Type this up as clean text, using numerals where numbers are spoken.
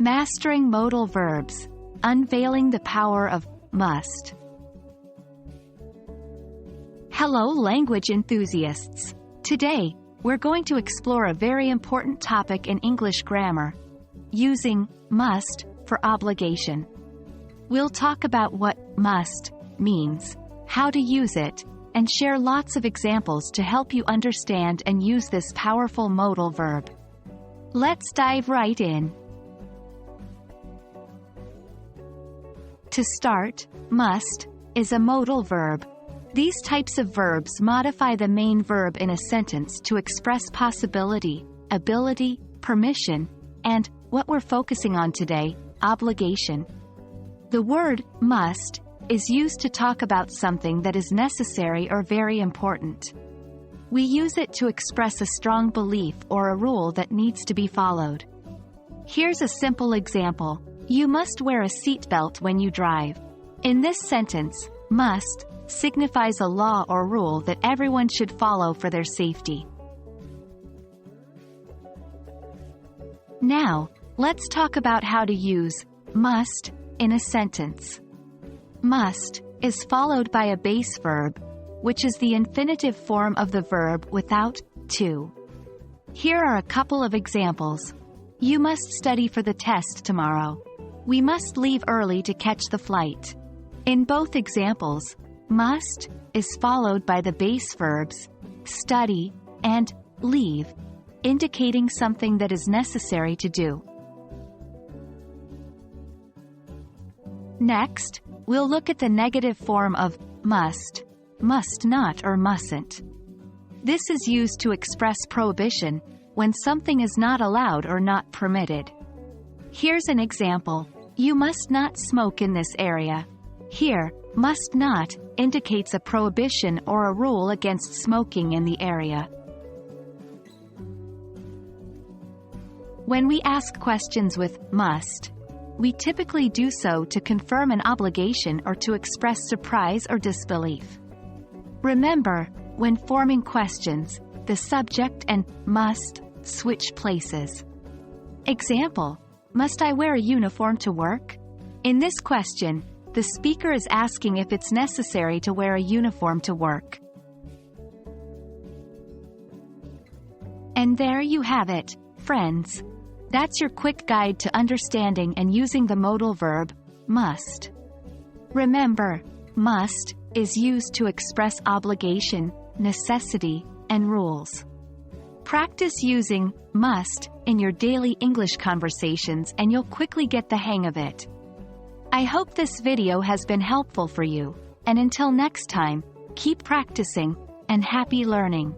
Mastering modal verbs. Unveiling the power of must. Hello, language enthusiasts. Today, we're going to explore a very important topic in English grammar: using must for obligation. We'll talk about what must means, how to use it, and share lots of examples to help you understand and use this powerful modal verb. Let's dive right in. To start, must is a modal verb. These types of verbs modify the main verb in a sentence to express possibility, ability, permission, and, what we're focusing on today, obligation. The word must is used to talk about something that is necessary or very important. We use it to express a strong belief or a rule that needs to be followed. Here's a simple example. You must wear a seatbelt when you drive. In this sentence, must signifies a law or rule that everyone should follow for their safety. Now, let's talk about how to use must in a sentence. Must is followed by a base verb, which is the infinitive form of the verb without to. Here are a couple of examples. You must study for the test tomorrow. We must leave early to catch the flight. In both examples, must is followed by the base verbs study and leave, indicating something that is necessary to do. Next, we'll look at the negative form of must not or mustn't. This is used to express prohibition, when something is not allowed or not permitted. Here's an example. You must not smoke in this area. Here, must not indicates a prohibition or a rule against smoking in the area. When we ask questions with must, we typically do so to confirm an obligation or to express surprise or disbelief. Remember, when forming questions, the subject and must switch places. Example: must I wear a uniform to work? In this question, the speaker is asking if it's necessary to wear a uniform to work. And there you have it, friends. That's your quick guide to understanding and using the modal verb must. Remember, must is used to express obligation, necessity, and rules. Practice using must in your daily English conversations and you'll quickly get the hang of it. I hope this video has been helpful for you, and until next time, keep practicing, and happy learning.